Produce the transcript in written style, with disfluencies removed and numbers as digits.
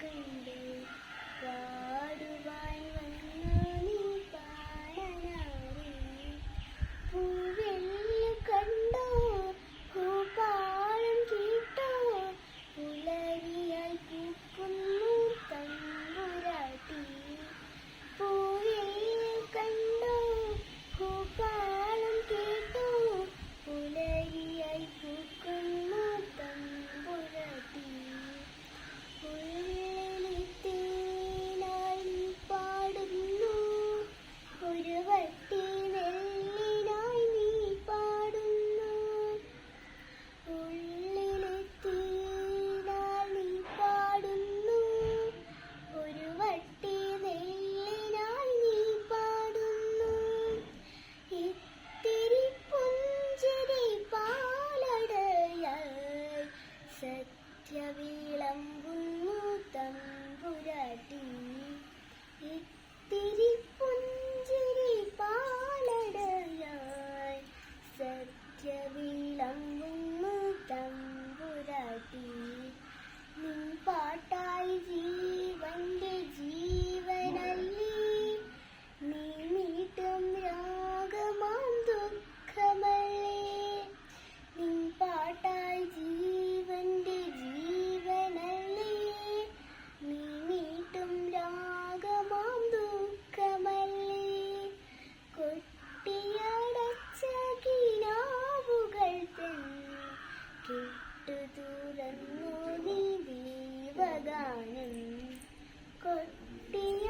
കണ്ട് പാടുവാൻ വന്നു നീ പാടനാരി. പൂവെല്ലു കണ്ടോ, ഭൂപാളം കേട്ടോ, പുലരിയായി പൂക്കുന്നു തമ്പുരാട്ടി. പൂവെല്ലു കണ്ടോ, ഭൂപാളം കേട്ടോ, പുലരിയായി പൂക്കുന്നു തമ്പുരാട്ടി. ഉള്ളിലിത്തേനായി പാടുന്നു, ഒരു വട്ടി നെല്ലിനായി നീ പാടുന്നു. ഉള്ളിലെത്തേനായി പാടുന്നു, ഒരു വട്ടി നെല്ലിനായി നീ പാടുന്നു. ഇത്തിരി പുഞ്ചിരി പാലടയായി സത്യവിളമ്പുന്നു തമ്പുരാട്ടി. ഇത്തിരി പുഞ്ചിരി പാലടയായി സത്യവിളമ്പുന്നു തമ്പുരാട്ടി. നിൻ പാട്ടായി ജീവന്റെ ജീവനല്ലേ, നീ മീട്ടും രാഗമാം ദുഃഖമല്ലേ. നിൻ പാട്ടായി ജീവന്റെ ജീവനല്ലേ, നീ മീട്ടും രാഗമാം ദുഃഖമല്ലേ. കൊട്ടിയടച്ച കിനാവുകൾ തൻ കെട്ടു തുറന്നു നീ ദൈവഗാനം. കൊട്ടിയ